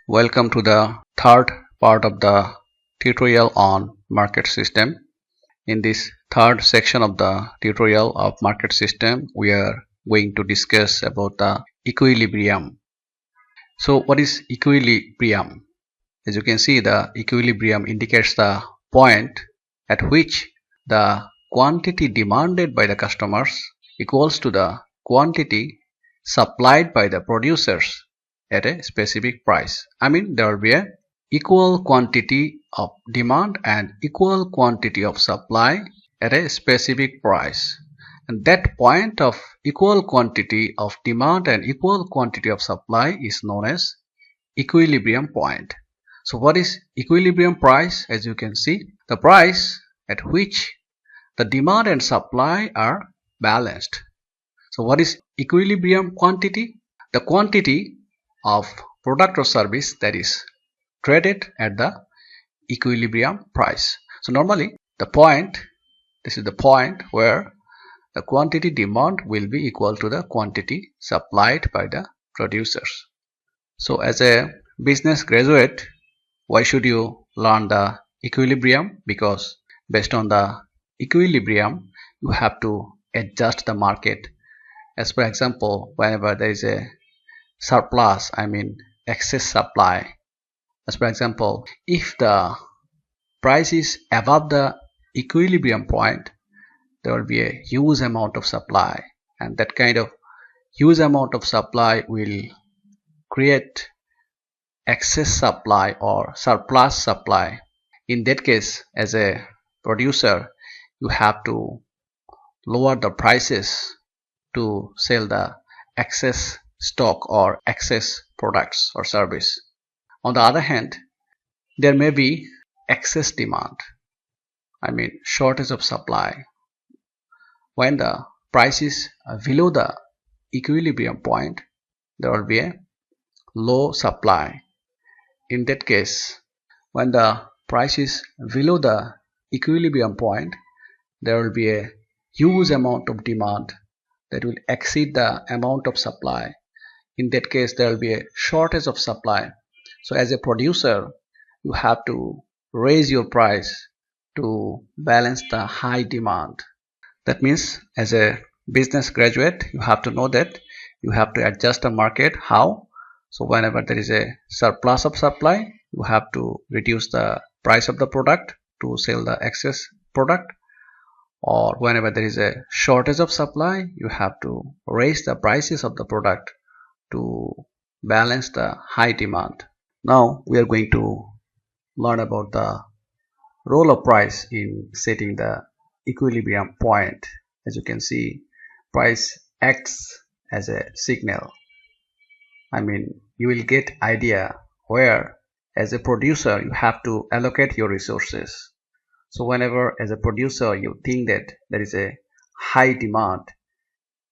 Welcome to the third part of the tutorial on market system. In this third section of the tutorial of market system, we are going to discuss about the equilibrium. So what is equilibrium? As you can see, the equilibrium indicates the point at which the quantity demanded by the customers equals to the quantity supplied by the producers at a specific price. I mean, there will be a equal quantity of demand and equal quantity of supply at a specific price, and that point of equal quantity of demand and equal quantity of supply is known as equilibrium point. So what is equilibrium price? As you can see, the price at which the demand and supply are balanced. So what is equilibrium quantity? The quantity of product or service that is traded at the equilibrium price. So normally this is the point where the quantity demand will be equal to the quantity supplied by the producers. So as a business graduate, why should you learn the equilibrium? Because based on the equilibrium, you have to adjust the market. As for example, whenever there is a surplus, I mean excess supply. As for example, if the price is above the equilibrium point, there will be a huge amount of supply, and that kind of huge amount of supply will create excess supply or surplus supply. In that case, as a producer, you have to lower the prices to sell the excess stock or excess products or service. On the other hand, there may be excess demand, I mean shortage of supply. When the price is below the equilibrium point, there will be a low supply. In that case, when the price is below the equilibrium point, there will be a huge amount of demand that will exceed the amount of supply. In that case, there will be a shortage of supply. So as a producer, you have to raise your price to balance the high demand. That means as a business graduate, you have to know that you have to adjust the market. How? So whenever there is a surplus of supply, you have to reduce the price of the product to sell the excess product. Or whenever there is a shortage of supply, you have to raise the prices of the product to balance the high demand. Now we are going to learn about the role of price in setting the equilibrium point. As you can see, price acts as a signal. I mean, you will get idea where as a producer you have to allocate your resources. So whenever as a producer you think that there is a high demand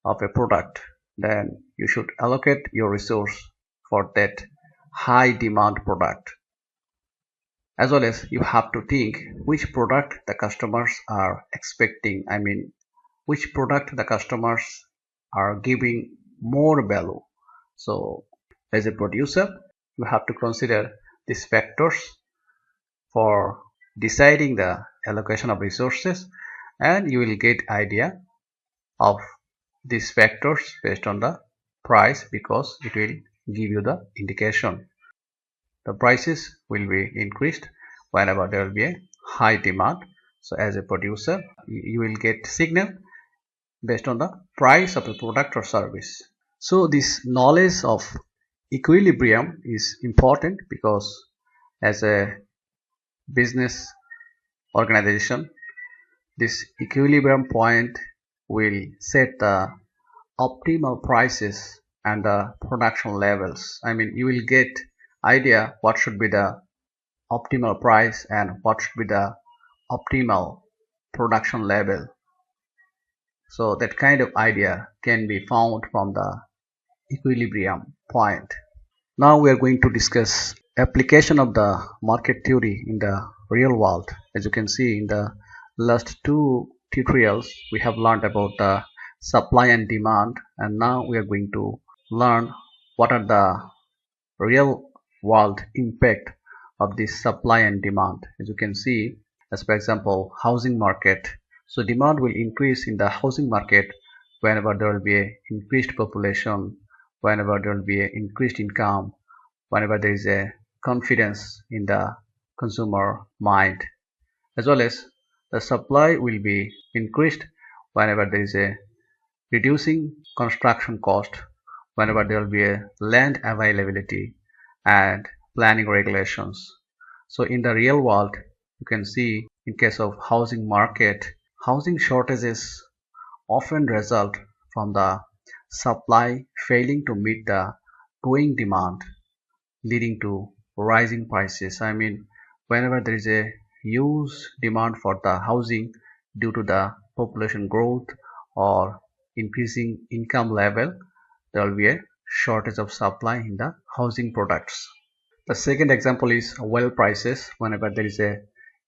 of a product, then you should allocate your resource for that high demand product. As well as you have to think which product the customers are expecting. I mean, which product the customers are giving more value. So as a producer, you have to consider these factors for deciding the allocation of resources, and you will get idea of these factors based on the price, because it will give you the indication. The prices will be increased whenever there will be a high demand. So as a producer, you will get signal based on the price of the product or service. So this knowledge of equilibrium is important, because as a business organization, this equilibrium point will set the optimal prices and the production levels. I mean, you will get idea what should be the optimal price and what should be the optimal production level. So that kind of idea can be found from the equilibrium point. Now we are going to discuss application of the market theory in the real world. As you can see in the last two tutorials we have learned about the supply and demand, and now we are going to learn what are the real world impact of this supply and demand. As you can see, as for example, housing market. So demand will increase in the housing market whenever there will be a increased population, whenever there will be a increased income, whenever there is a confidence in the consumer mind, as well as the supply will be increased whenever there is a reducing construction cost, whenever there will be a land availability and planning regulations. So in the real world, you can see in case of housing market, housing shortages often result from the supply failing to meet the growing demand, leading to rising prices. I mean, whenever there is a huge demand for the housing due to the population growth or increasing income level, there will be a shortage of supply in the housing products. The second example is oil prices. Whenever there is a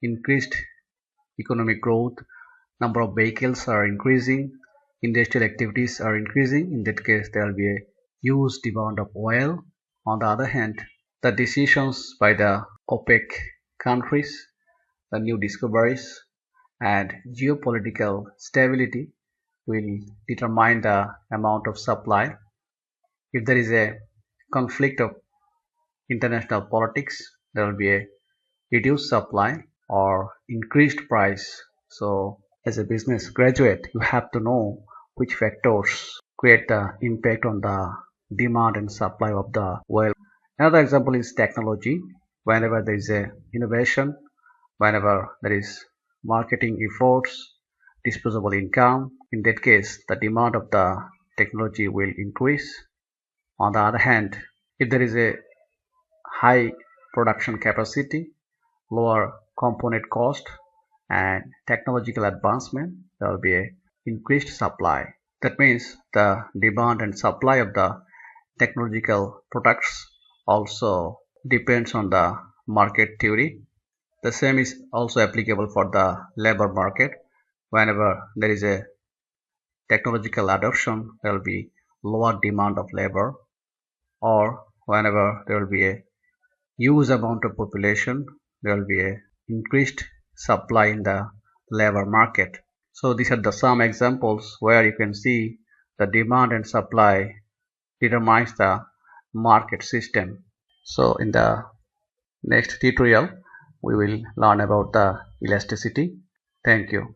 increased economic growth, number of vehicles are increasing, industrial activities are increasing. In that case, there will be a huge demand of oil. On the other hand, the decisions by the OPEC countries, the new discoveries, and geopolitical stability will determine the amount of supply. If there is a conflict of international politics, there will be a reduced supply or increased price. So as a business graduate, you have to know which factors create the impact on the demand and supply of the oil. Another example is technology. Whenever there is a innovation, whenever there is marketing efforts, disposable income, in that case the demand of the technology will increase. On the other hand, if there is a high production capacity, lower component cost, and technological advancement, there will be a increased supply. That means the demand and supply of the technological products also depends on the market theory. The same is also applicable for the labor market. Whenever there is a technological adoption, there will be lower demand of labor, or whenever there will be a huge amount of population, there will be a increased supply in the labor market. So these are the some examples where you can see the demand and supply determines the market system. So in the next tutorial we will learn about the elasticity. Thank you.